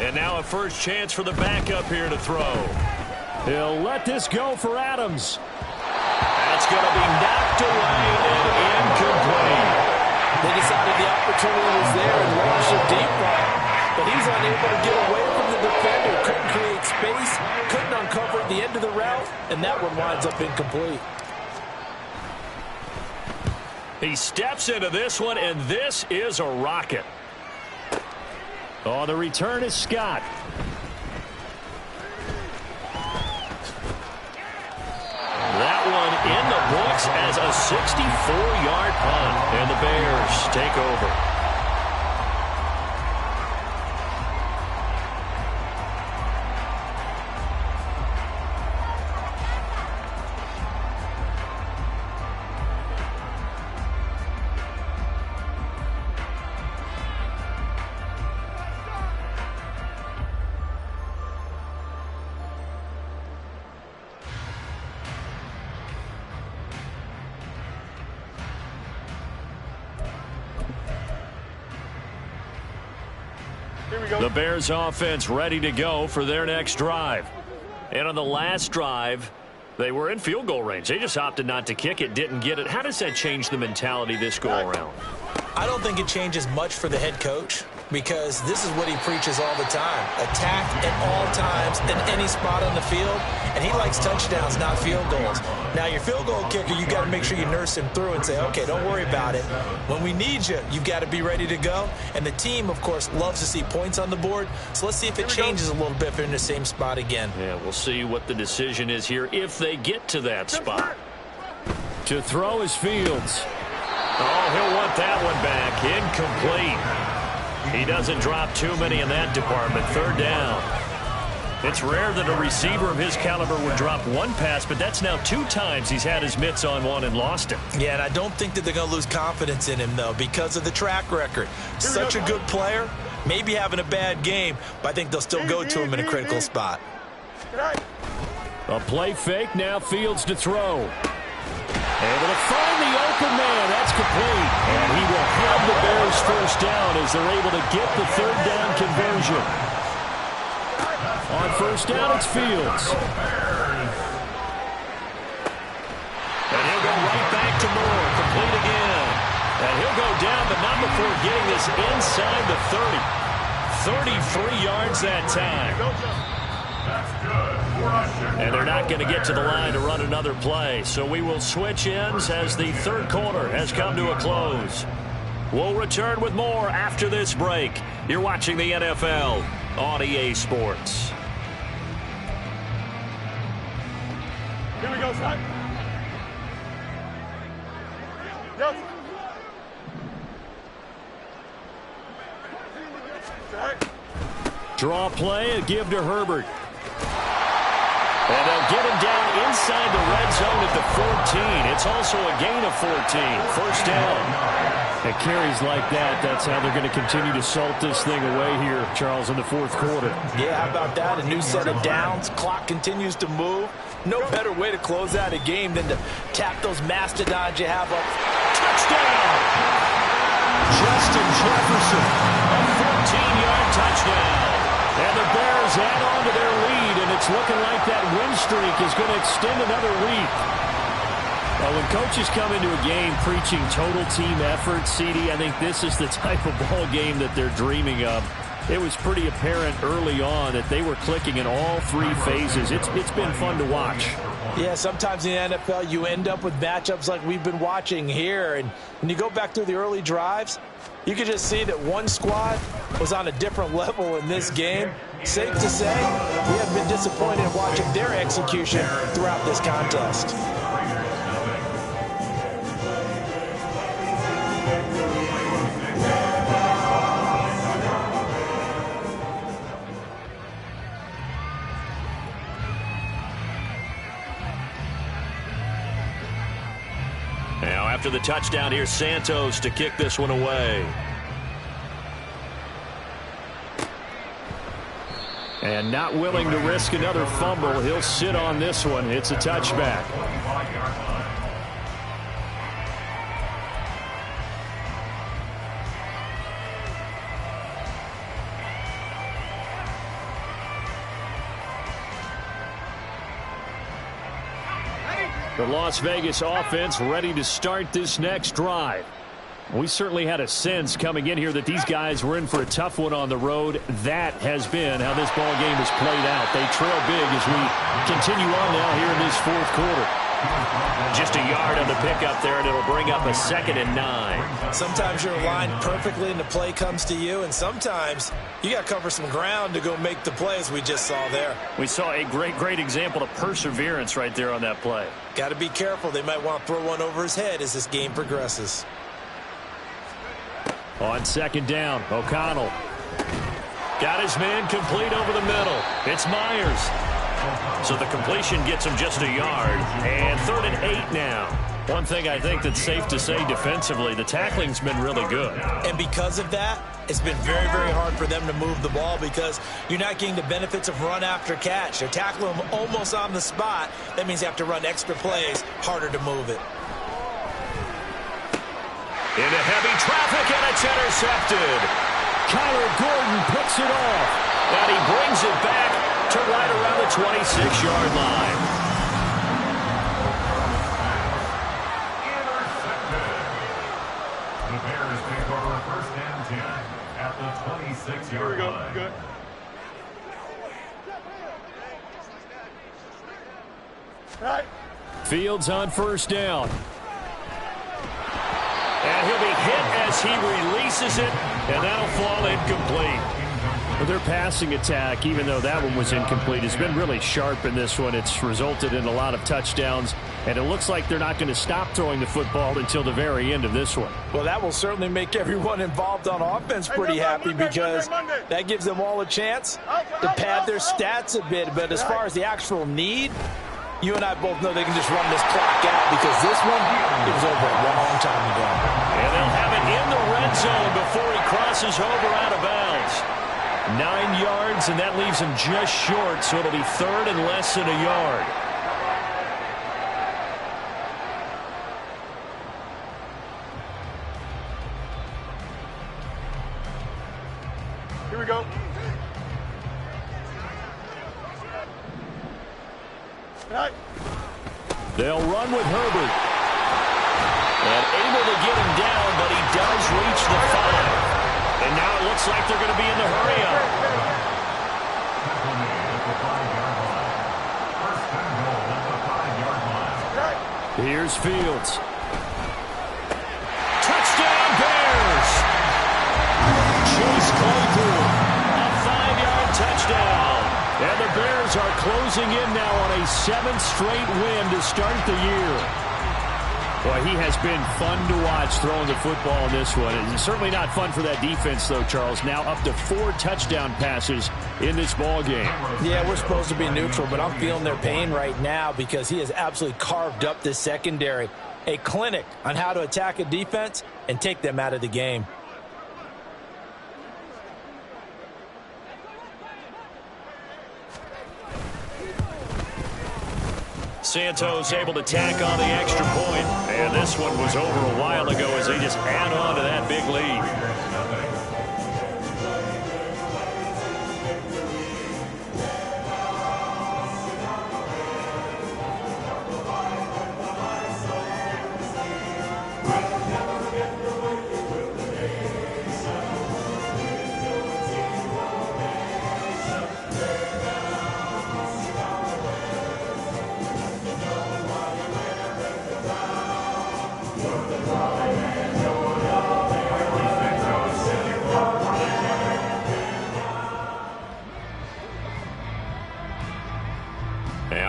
[SPEAKER 2] And now a first chance for the backup here to throw. He'll let this go for Adams. That's going to be knocked away and incomplete.
[SPEAKER 4] They decided the opportunity was there and launched a deep ball, but he's unable to get away from the defender. Couldn't create space, couldn't uncover at the end of the route, and that one winds up incomplete.
[SPEAKER 2] He steps into this one, and this is a rocket. Oh, the return is Scott. That one in the books as a 64-yard punt, and the Bears take over. The Bears offense ready to go for their next drive. And on the last drive, they were in field goal range. They just opted not to kick it, didn't get it. How does that change the mentality this go around?
[SPEAKER 4] I don't think it changes much for the head coach because this is what he preaches all the time. Attack at all times in any spot on the field, and he likes touchdowns, not field goals. Now, your field goal kicker, you got to make sure you nurse him through and say, okay, don't worry about it. When we need you, you've got to be ready to go. And the team, of course, loves to see points on the board. So let's see if it changes a little bit if they're in the same spot again.
[SPEAKER 2] Yeah, we'll see what the decision is here if they get to that spot. To throw is Fields. Oh, he'll want that one back. Incomplete. He doesn't drop too many in that department. Third down. It's rare that a receiver of his caliber would drop one pass, but that's now 2 times he's had his mitts on one and lost it.
[SPEAKER 4] Yeah, and I don't think that they're going to lose confidence in him, though, because of the track record. Such a good player, maybe having a bad game, but I think they'll still go to him in a critical spot.
[SPEAKER 2] A play fake, now Fields to throw. Able to find the open man. That's complete. And he will have the Bears first down as they're able to get the third down conversion. On first down, it's Fields. And he'll go right back to Moore. Complete again. And he'll go down, but not before getting this inside the 30. 33 yards that time. And they're not going to get to the line to run another play. So we will switch ends as the third quarter has come to a close. We'll return with more after this break. You're watching the NFL on EA Sports.
[SPEAKER 3] Here we go, son. Yes.
[SPEAKER 2] Draw play, a give to Herbert. And they'll get him down inside the red zone at the 14. It's also a gain of 14. First down. At carries like that, that's how they're going to continue to salt this thing away here, Charles, in the fourth quarter.
[SPEAKER 4] Yeah, how about that? A new set of downs. Clock continues to move. No better way to close out a game than to tap those mastodons you have up. Touchdown!
[SPEAKER 2] Justin Jefferson, a 14-yard touchdown. And the Bears add on to their lead, and it's looking like that win streak is going to extend another week. Well, when coaches come into a game preaching total team effort, CD, I think this is the type of ball game that they're dreaming of. It was pretty apparent early on that they were clicking in all 3 phases. It's been fun to watch.
[SPEAKER 4] Yeah, sometimes in the NFL you end up with matchups like we've been watching here. And when you go back through the early drives, you can just see that one squad was on a different level in this game. Safe to say, we have been disappointed in watching their execution throughout this contest.
[SPEAKER 2] after the touchdown, here's Santos to kick this one away.
[SPEAKER 10] And not willing to risk another fumble. He'll sit on this one. It's a touchback. The Las Vegas offense ready to start this next drive. We certainly had a sense coming in here that these guys were in for a tough one on the road. That has been how this ball game has played out. They trail big as we continue on now here in this fourth quarter.
[SPEAKER 2] Just a yard on the pickup there, and it'll bring up a 2nd and 9.
[SPEAKER 4] Sometimes you're aligned perfectly and the play comes to you, and sometimes you got to cover some ground to go make the plays we just saw there.
[SPEAKER 10] We saw a great example of perseverance right there on that play.
[SPEAKER 4] Got to be careful. They might want to throw one over his head as this game progresses.
[SPEAKER 10] On 2nd down, O'Connell.
[SPEAKER 2] Got his man complete over the middle. It's Myers. So the completion gets him just a yard. And 3rd and 8 now. One thing I think that's safe to say defensively, the tackling's been really good.
[SPEAKER 4] And because of that, it's been very hard for them to move the ball because you're not getting the benefits of run after catch. They're tackling them almost on the spot. That means you have to run extra plays, harder to move it.
[SPEAKER 2] Into heavy traffic, and it's intercepted.
[SPEAKER 10] Kyler Gordon picks it off.
[SPEAKER 2] And he brings it back to right around the 26-yard line.
[SPEAKER 5] The Bears take over 1st and 10 at the 26-yard line.
[SPEAKER 3] Here we go. Good. All right.
[SPEAKER 10] Fields on 1st down.
[SPEAKER 2] And he'll be hit as he releases it, and that'll fall incomplete.
[SPEAKER 10] Their passing attack, even though that one was incomplete, has been really sharp in this one. It's resulted in a lot of touchdowns, and it looks like they're not going to stop throwing the football until the very end of this one.
[SPEAKER 4] Well, that will certainly make everyone involved on offense pretty happy because that gives them all a chance to pad their stats a bit. But as far as the actual need, you and I both know they can just run this clock out because this one, it was over a long time ago.
[SPEAKER 2] And they'll have it in the red zone before he crosses over out of bounds. 9 yards, and that leaves him just short, so it'll be 3rd and less than a yard.
[SPEAKER 3] Here we go. All right.
[SPEAKER 2] They'll run with Herbert. And able to get him down, but he does reach the 5. And now it looks like they're going to be in the hurry-up.
[SPEAKER 10] Here's Fields.
[SPEAKER 2] Touchdown, Bears! Chase Claypool, a 5-yard touchdown. And the Bears are closing in now on a 7th straight win to start the year.
[SPEAKER 10] Boy, he has been fun to watch throwing the football in this one. It's certainly not fun for that defense, though, Charles. Now up to 4 touchdown passes in this ball game.
[SPEAKER 4] Yeah, we're supposed to be neutral, but I'm feeling their pain right now because he has absolutely carved up this secondary. A clinic on how to attack a defense and take them out of the game.
[SPEAKER 2] Santos able to tack on the extra point. And this one was over a while ago as they just add on to that big lead.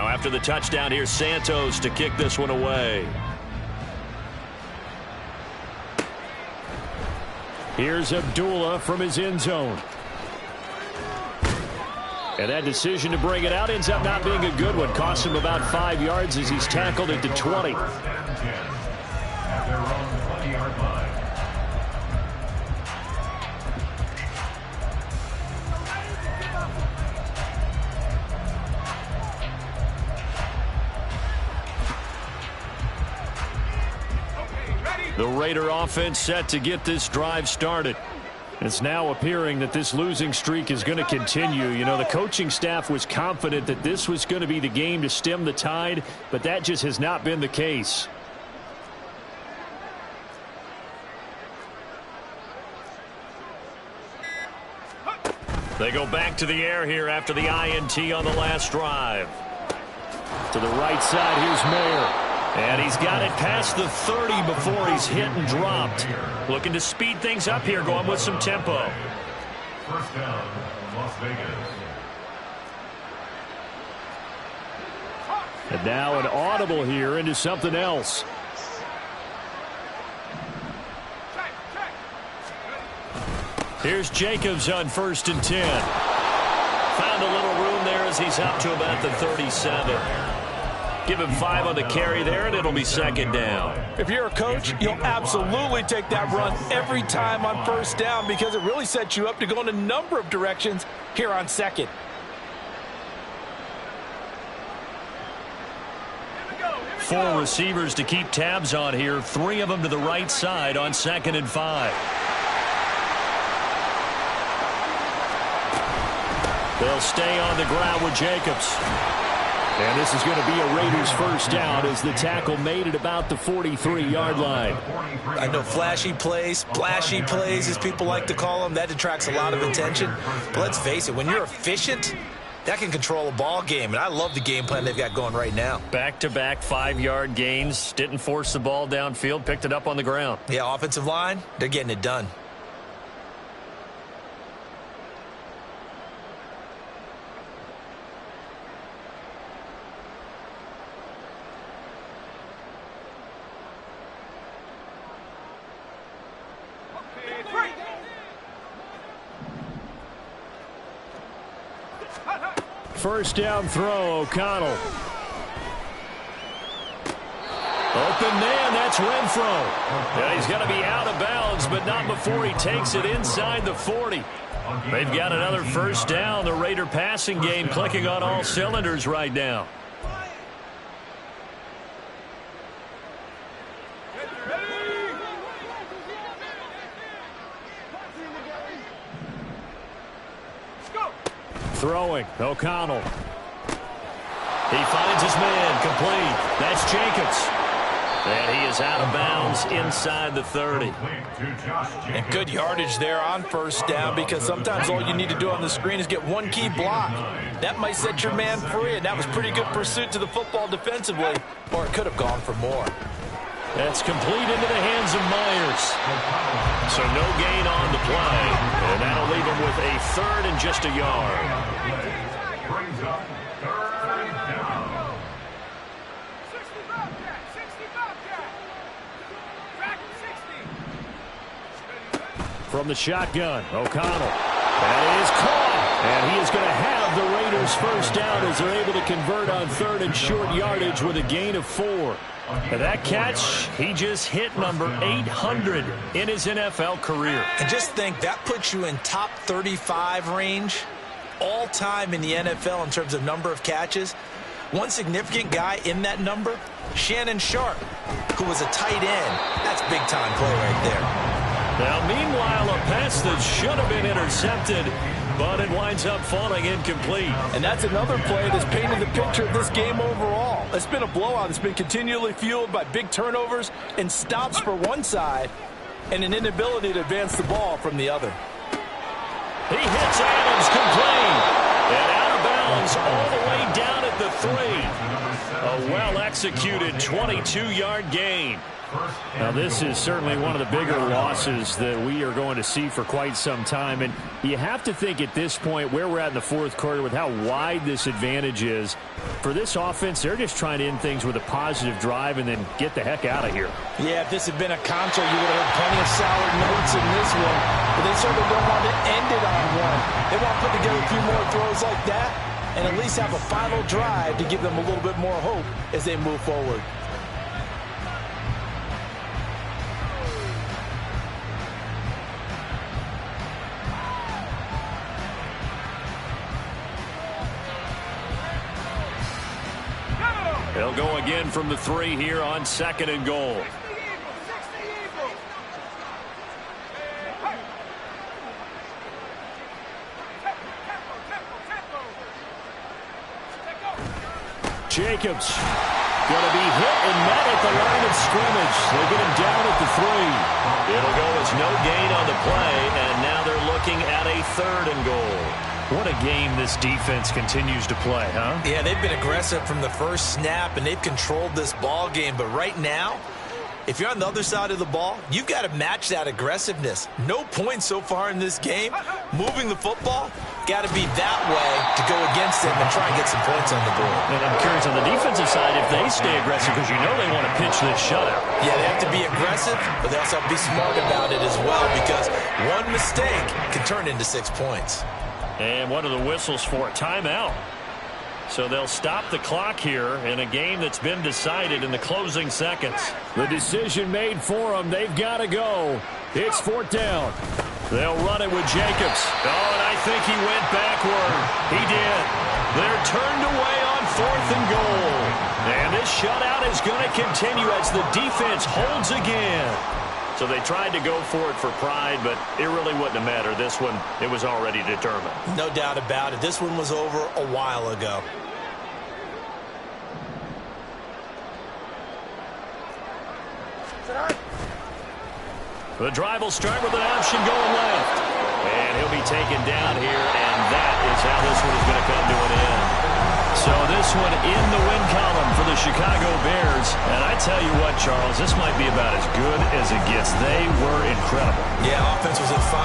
[SPEAKER 2] After the touchdown, here's Santos to kick this one away.
[SPEAKER 10] Here's Abdullah from his end zone. And that decision to bring it out ends up not being a good one. Costs him about 5 yards as he's tackled at the 20.
[SPEAKER 2] The Raider offense set to get this drive started. It's now appearing that this losing streak is going to continue. You know, the coaching staff was confident that this was going to be the game to stem the tide, but that just has not been the case. They go back to the air here after the INT on the last drive. To the right side, here's Mayer. And he's got it past the 30 before he's hit and dropped. Looking to speed things up here, going with some tempo.
[SPEAKER 5] First down, Las Vegas.
[SPEAKER 2] And now an audible here into something else. Here's Jacobs on 1st and 10. Found a little room there as he's up to about the 37. Give him 5 on the carry there, and it'll be 2nd down.
[SPEAKER 4] If you're a coach, you'll absolutely take that run every time on 1st down because it really sets you up to go in a number of directions here on 2nd.
[SPEAKER 2] Four receivers to keep tabs on here. 3 of them to the right side on 2nd and 5. They'll stay on the ground with Jacobs. And this is going to be a Raiders first down as the tackle made at about the 43-yard line.
[SPEAKER 4] I know flashy plays, splashy plays, as people like to call them, that attracts a lot of attention. But let's face it, when you're efficient, that can control a ball game. And I love the game plan they've got going right now.
[SPEAKER 2] Back-to-back 5-yard gains. Didn't force the ball downfield. Picked it up on the ground.
[SPEAKER 4] Yeah, offensive line, they're getting it done.
[SPEAKER 2] First down throw, O'Connell. Open man, that's Renfro. Yeah, he's going to be out of bounds, but not before he takes it inside the 40. They've got another first down. The Raider passing game clicking on all cylinders right now. Throwing, O'Connell. He finds his man, complete. That's Jacobs. And he is out of bounds inside the 30.
[SPEAKER 4] And good yardage there on first down because sometimes all you need to do on the screen is get one key block. That might set your man free, and that was pretty good pursuit to the football defensively, or it could have gone for more.
[SPEAKER 2] That's complete into the hands of Myers. So no gain on the play, and that'll leave him with a 3rd and just a yard.
[SPEAKER 5] Brings up 3rd down.
[SPEAKER 2] From the shotgun, O'Connell. That is caught. And he is going to have the Raiders first down as they're able to convert on 3rd and short yardage with a gain of 4. And that catch, he just hit number 800 in his NFL career.
[SPEAKER 4] And just think, that puts you in top 35 range all time in the NFL in terms of number of catches. One significant guy in that number, Shannon Sharp, who was a tight end. That's big-time play right there.
[SPEAKER 2] Now, meanwhile, a pass that should have been intercepted, but it winds up falling incomplete.
[SPEAKER 4] And that's another play that's painted the picture of this game overall. It's been a blowout. It's been continually fueled by big turnovers and stops for one side and an inability to advance the ball from the other.
[SPEAKER 2] He hits Adams complete. And out of bounds all the way down at the 3. A well-executed 22-yard gain. Now, this is certainly one of the bigger losses that we are going to see for quite some time. And you have to think at this point where we're at in the 4th quarter with how wide this advantage is. For this offense, they're just trying to end things with a positive drive and then get the heck out of here.
[SPEAKER 4] Yeah, if this had been a contra, you would have heard plenty of sour notes in this one. But they certainly don't want to end it on one. They want to put together a few more throws like that and at least have a final drive to give them a little bit more hope as they move forward.
[SPEAKER 2] They'll go again from the 3 here on 2nd and goal. Jacobs going to be hit and met at the line of scrimmage. They get him down at the 3. It'll go as no gain on the play, and now they're looking at a 3rd and goal.
[SPEAKER 10] What a game this defense continues to play, huh?
[SPEAKER 4] Yeah, they've been aggressive from the first snap, and they've controlled this ball game. But right now, if you're on the other side of the ball, you've got to match that aggressiveness. No points so far in this game. Moving the football, got to be that way to go against them and try and get some points on the board.
[SPEAKER 10] And I'm curious on the defensive side if they stay aggressive, because you know they want to pitch this shutout.
[SPEAKER 4] Yeah, they have to be aggressive, but they also have to be smart about it as well, because one mistake can turn into 6 points.
[SPEAKER 2] And what are the whistles for? Timeout. So they'll stop the clock here in a game that's been decided in the closing seconds. The decision made for them. They've got to go. It's 4th down. They'll run it with Jacobs. Oh, and I think he went backward. He did. They're turned away on 4th and goal. And this shutout is going to continue as the defense holds again. So they tried to go for it for pride, but it really wouldn't have mattered. This one, it was already determined.
[SPEAKER 4] No doubt about it. This one was over a while ago.
[SPEAKER 2] The drive will start with an option going left. And he'll be taken down here, and that is how this one is going to come to an end. So this one in the win column for the Chicago Bears. And I tell you what, Charles, this might be about as good as it gets. They were incredible.
[SPEAKER 4] Yeah, offense was in fire.